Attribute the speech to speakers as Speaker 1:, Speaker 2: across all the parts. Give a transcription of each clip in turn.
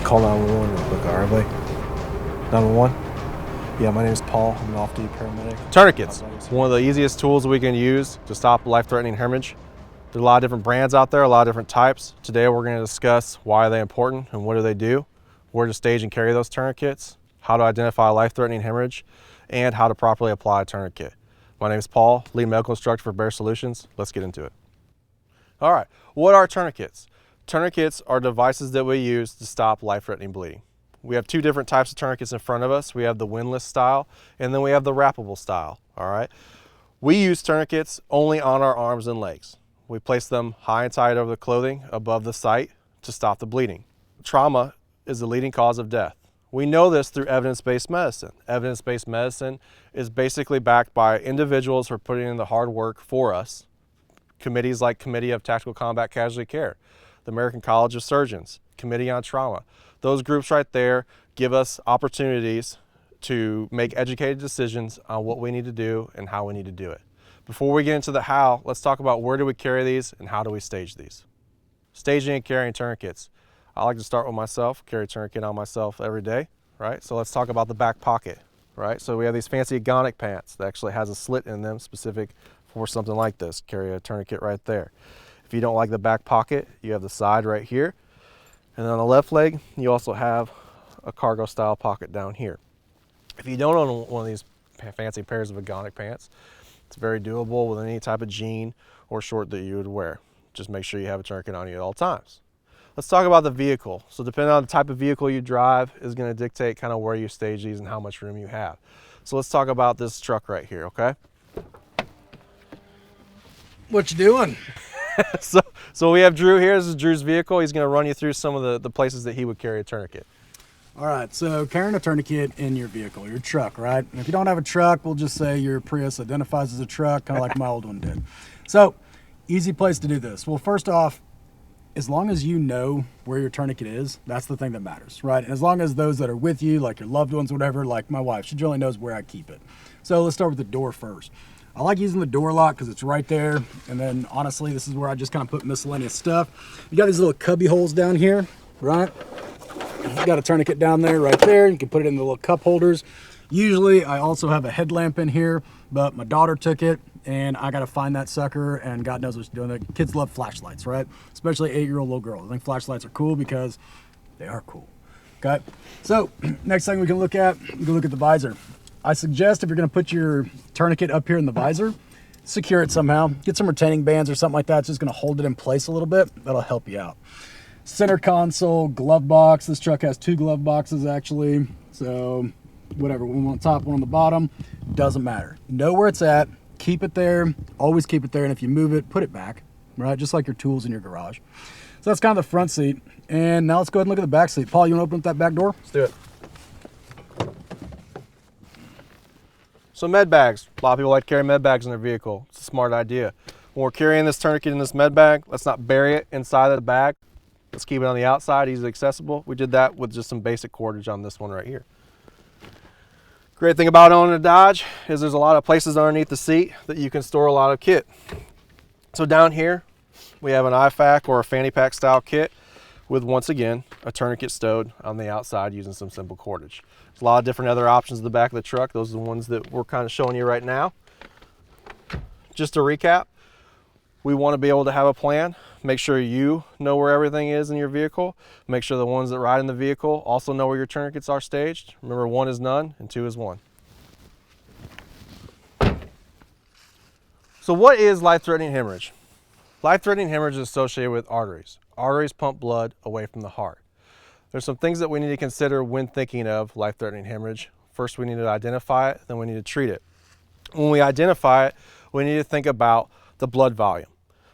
Speaker 1: Call 911 real quick, alright, 911? Yeah, my name is Paul. I'm an off-duty paramedic.
Speaker 2: Tourniquets, one of the easiest tools we can use to stop life-threatening hemorrhage. There's a lot of different brands out there, a lot of different types. Today we're going to discuss why they're important and what do they do, where to stage and carry those tourniquets, how to identify life-threatening hemorrhage, and how to properly apply a tourniquet. My name is Paul, lead medical instructor for BAER Solutions. Let's get into it. All right, what are tourniquets? Tourniquets are devices that we use to stop life-threatening bleeding. We have two different types of tourniquets in front of us. We have the Winlass style, and then we have the wrappable style, all right? We use tourniquets only on our arms and legs. We place them high and tight over the clothing above the site to stop the bleeding. Trauma is the leading cause of death. We know this through evidence-based medicine. Evidence-based medicine is basically backed by individuals who are putting in the hard work for us. Committees like Committee of Tactical Combat Casualty Care, the American College of Surgeons, Committee on Trauma. Those groups right there give us opportunities to make educated decisions on what we need to do and how we need to do it. Before we get into the how, let's talk about where do we carry these and how do we stage these. Staging and carrying tourniquets. I like to start with myself, carry a tourniquet on myself every day, right? So let's talk about the back pocket, right? So we have these fancy Agonic pants that actually has a slit in them specific for something like this. Carry a tourniquet right there. If you don't like the back pocket, you have the side right here. And then on the left leg, you also have a cargo style pocket down here. If you don't own one of these fancy pairs of Agonic pants, it's very doable with any type of jean or short that you would wear. Just make sure you have a tourniquet on you at all times. Let's talk about the vehicle. So depending on the type of vehicle you drive is going to dictate kind of where you stage these and how much room you have. So let's talk about this truck right here, okay?
Speaker 3: What you doing?
Speaker 2: So we have Drew here. This is Drew's vehicle. He's going to run you through some of the places that he would carry a tourniquet.
Speaker 3: All right, so carrying a tourniquet in your vehicle, your truck, right? And if you don't have a truck, we'll just say your Prius identifies as a truck, kind of like my old one did. So, easy place to do this. Well, first off, as long as you know where your tourniquet is, that's the thing that matters, right? And as long as those that are with you, like your loved ones, whatever, like my wife, she generally knows where I keep it. So let's start with the door first. I like using the door lock because it's right there. And then honestly, this is where I just kind of put miscellaneous stuff. You got these little cubby holes down here, right? You got a tourniquet down there, right there. You can put it in the little cup holders. Usually I also have a headlamp in here, but my daughter took it and I got to find that sucker, and God knows what she's doing. The kids love flashlights, right? Especially 8-year-old little girls. I think flashlights are cool because they are cool. Okay. So next thing we can look at the visor. I suggest if you're going to put your tourniquet up here in the visor, secure it somehow. Get some retaining bands or something like that. It's just going to hold it in place a little bit. That'll help you out. Center console, glove box. This truck has 2 glove boxes actually. So whatever, one on top, one on the bottom, doesn't matter. Know where it's at. Keep it there. Always keep it there. And if you move it, put it back, right? Just like your tools in your garage. So that's kind of the front seat. And now let's go ahead and look at the back seat. Paul, you want to open up that back door?
Speaker 2: Let's do it. So med bags. A lot of people like to carry med bags in their vehicle. It's a smart idea. When we're carrying this tourniquet in this med bag, let's not bury it inside of the bag. Let's keep it on the outside, easily accessible. We did that with just some basic cordage on this one right here. Great thing about owning a Dodge is there's a lot of places underneath the seat that you can store a lot of kit. So down here, we have an IFAK or a fanny pack style kit with, once again, a tourniquet stowed on the outside using some simple cordage. There's a lot of different other options in the back of the truck. Those are the ones that we're kind of showing you right now. Just to recap, we want to be able to have a plan. Make sure you know where everything is in your vehicle. Make sure the ones that ride in the vehicle also know where your tourniquets are staged. Remember, 1 is none and 2 is 1. So what is life-threatening hemorrhage? Life-threatening hemorrhage is associated with arteries. Arteries pump blood away from the heart. There's some things that we need to consider when thinking of life-threatening hemorrhage. First, we need to identify it, then we need to treat it. When we identify it, we need to think about the blood volume.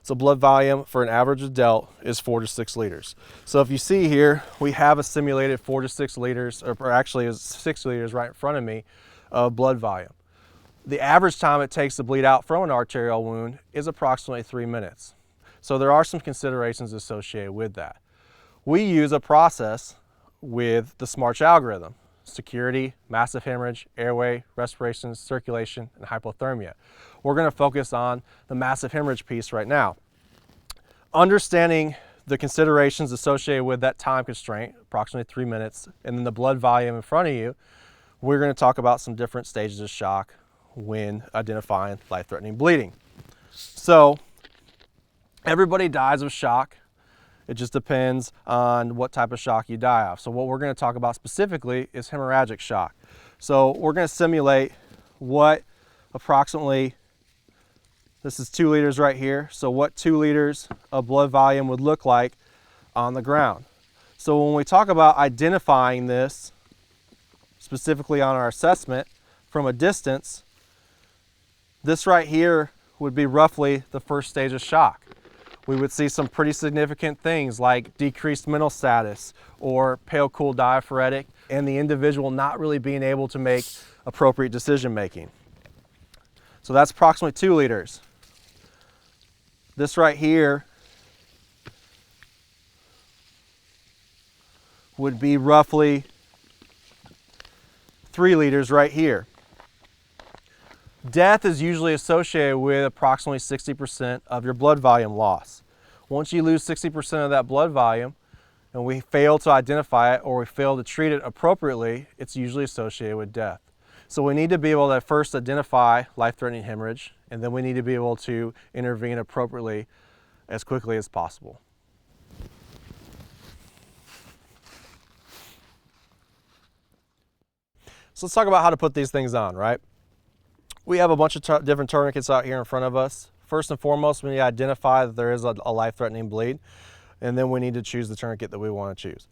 Speaker 2: So blood volume for an average adult is 4 to 6 liters. So if you see here, we have a simulated 4 to 6 liters, or actually is 6 liters right in front of me of blood volume. The average time it takes to bleed out from an arterial wound is approximately 3 minutes. So there are some considerations associated with that. We use a process with the SMART algorithm: security, massive hemorrhage, airway, respiration, circulation, and hypothermia. We're going to focus on the massive hemorrhage piece right now. Understanding the considerations associated with that time constraint, approximately 3 minutes, and then the blood volume in front of you, we're going to talk about some different stages of shock when identifying life-threatening bleeding. So everybody dies of shock. It just depends on what type of shock you die of. So what we're going to talk about specifically is hemorrhagic shock. So we're going to simulate what approximately, this is 2 liters right here, so what 2 liters of blood volume would look like on the ground. So when we talk about identifying this, specifically on our assessment from a distance, this right here would be roughly the first stage of shock. We would see some pretty significant things like decreased mental status or pale, cool diaphoretic, and the individual not really being able to make appropriate decision making. So that's approximately 2 liters. This right here would be roughly 3 liters right here. Death is usually associated with approximately 60% of your blood volume loss. Once you lose 60% of that blood volume and we fail to identify it or we fail to treat it appropriately, it's usually associated with death. So we need to be able to first identify life-threatening hemorrhage, and then we need to be able to intervene appropriately as quickly as possible. So let's talk about how to put these things on, right? We have a bunch of different tourniquets out here in front of us. First and foremost, we need to identify that there is a life-threatening bleed, and then we need to choose the tourniquet that we want to choose.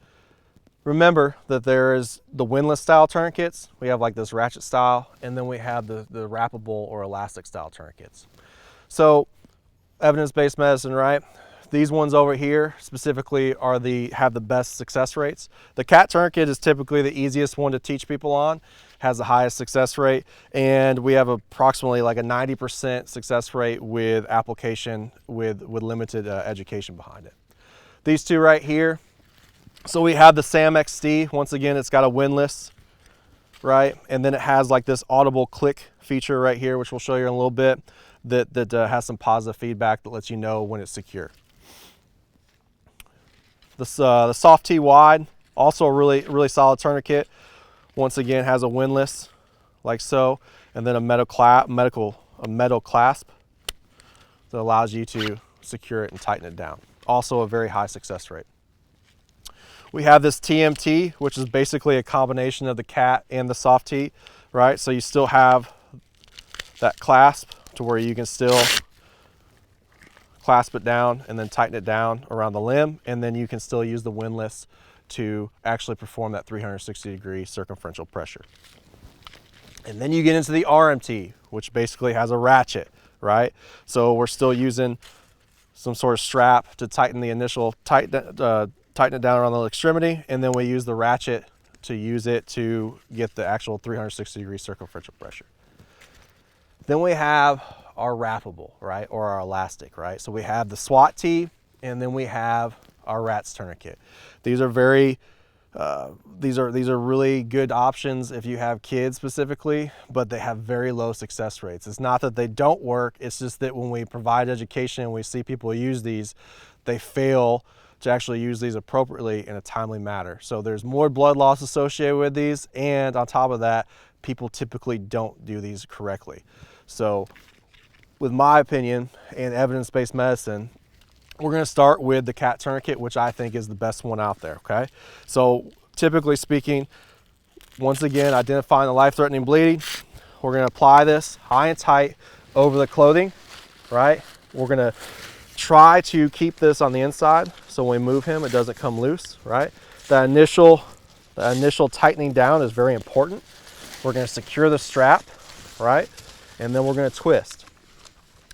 Speaker 2: Remember that there is the Winlass style tourniquets. We have like this Ratchet style, and then we have the wrappable or elastic style tourniquets. So evidence-based medicine, right? These ones over here specifically have the best success rates. The cat tourniquet is typically the easiest one to teach people on, has the highest success rate, and we have approximately like a 90% success rate with application with limited education behind it. These two right here, so we have the Sam XD. Once again, it's got a Winlass, right? And then it has like this audible click feature right here, which we'll show you in a little bit, that has some positive feedback that lets you know when it's secure. The SWAT-T wide, also a really solid tourniquet. Once again, has a Winlass like so, and then a metal clasp that allows you to secure it and tighten it down. Also a very high success rate. We have this TMT, which is basically a combination of the cat and the SWAT-T, right? So you still have that clasp to where you can still clasp it down and then tighten it down around the limb, and then you can still use the Winlass to actually perform that 360-degree circumferential pressure. And then you get into the RMT, which basically has a ratchet, right? So we're still using some sort of strap to tighten the initial, tighten it down around the extremity, and then we use the ratchet to use it to get the actual 360-degree circumferential pressure. Then we have our wrappable, right, or our elastic, right? So we have the SWAT-T, and then we have our RATS tourniquet. These are these are really good options if you have kids specifically, but they have very low success rates. It's not that they don't work, it's just that when we provide education and we see people use these, they fail to actually use these appropriately in a timely manner. So there's more blood loss associated with these, and on top of that, people typically don't do these correctly. So with my opinion and evidence-based medicine, we're going to start with the cat tourniquet, which I think is the best one out there, okay? So typically speaking, once again, identifying the life-threatening bleeding, we're going to apply this high and tight over the clothing, right? We're going to try to keep this on the inside so when we move him, it doesn't come loose, right? The initial tightening down is very important. We're going to secure the strap, right? And then we're going to twist.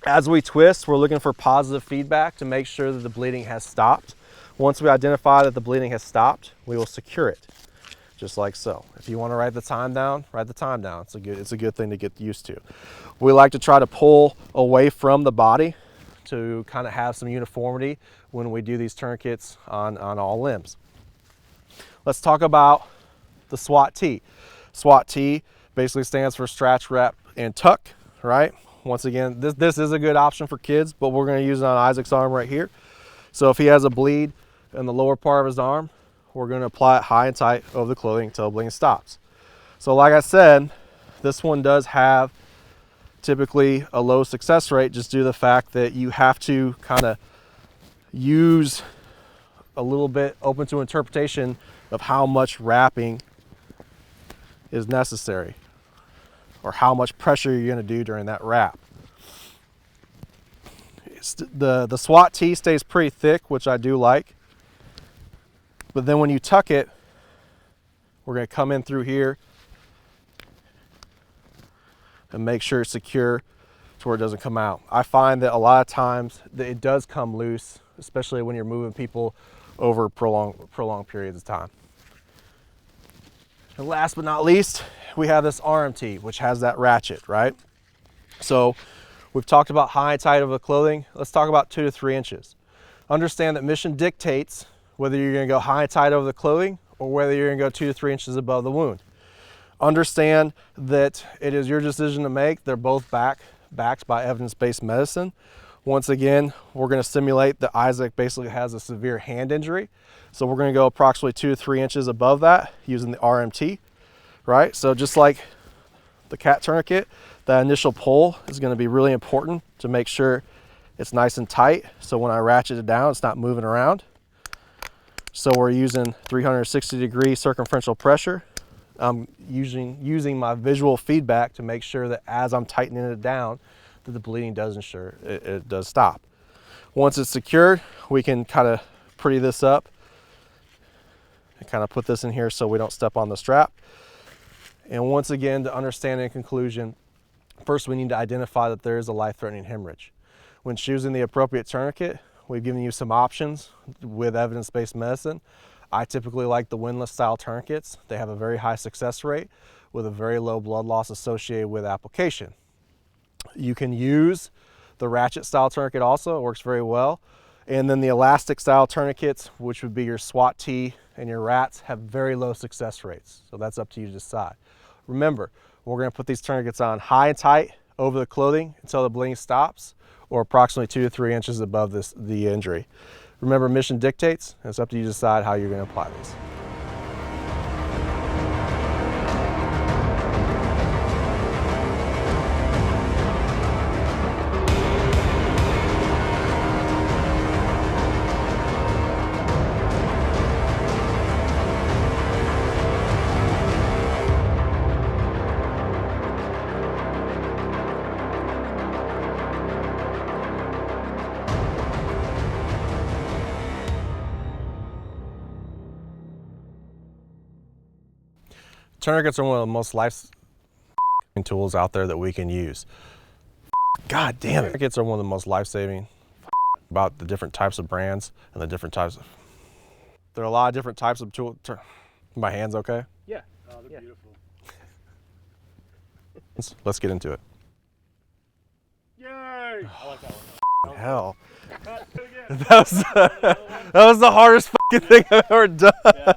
Speaker 2: As we twist, we're looking for positive feedback to make sure that the bleeding has stopped. Once we identify that the bleeding has stopped, we will secure it, just like so. If you want to write the time down, write the time down. It's a good thing to get used to. We like to try to pull away from the body to kind of have some uniformity when we do these tourniquets on all limbs. Let's talk about the SWAT-T. SWAT-T basically stands for stretch, wrap, and tuck, right? Once again, this is a good option for kids, but we're going to use it on Isaac's arm right here. So if he has a bleed in the lower part of his arm, we're going to apply it high and tight over the clothing until the bleeding stops. So like I said, this one does have typically a low success rate just due to the fact that you have to kind of use a little bit open to interpretation of how much wrapping is necessary or how much pressure you're going to do during that wrap. The SWAT-T stays pretty thick, which I do like. But then when you tuck it, we're going to come in through here and make sure it's secure to where it doesn't come out. I find that a lot of times that it does come loose, especially when you're moving people over prolonged periods of time. And last but not least, we have this RMT, which has that ratchet, right? So we've talked about high and tight of the clothing. Let's talk about 2 to 3 inches. Understand that mission dictates whether you're going to go high and tight over the clothing or whether you're going to go 2 to 3 inches above the wound. Understand that it is your decision to make. They're both backed by evidence-based medicine. Once again, we're going to simulate that Isaac basically has a severe hand injury. So we're going to go approximately 2 to 3 inches above that using the RMT, right? So just like the cat tourniquet, that initial pull is going to be really important to make sure it's nice and tight. So when I ratchet it down, it's not moving around. So we're using 360-degree circumferential pressure. I'm using my visual feedback to make sure that as I'm tightening it down, that the bleeding does ensure it does stop. Once it's secured, we can kind of pretty this up and kind of put this in here so we don't step on the strap. And once again, to understand in conclusion, first we need to identify that there is a life-threatening hemorrhage. When choosing the appropriate tourniquet, we've given you some options with evidence-based medicine. I typically like the Winlass style tourniquets. They have a very high success rate with a very low blood loss associated with application. You can use the Ratchet style tourniquet also, it works very well. And then the elastic style tourniquets, which would be your SWAT-T and your RATs, have very low success rates. So that's up to you to decide. Remember, we're going to put these tourniquets on high and tight over the clothing until the bleeding stops, or approximately 2 to 3 inches above the injury. Remember, mission dictates, and it's up to you to decide how you're going to apply these. Tourniquets are one of the most life tools out there that we can use. God damn it. Tourniquets are one of the most life-saving about the different types of brands and the different types of... There are a lot of different types of tools. My hand's okay?
Speaker 3: Yeah. Oh, they're beautiful.
Speaker 2: Let's get into it.
Speaker 3: Yay! I like that one.
Speaker 2: Hell. That was the hardest fucking thing I've ever done. Yeah.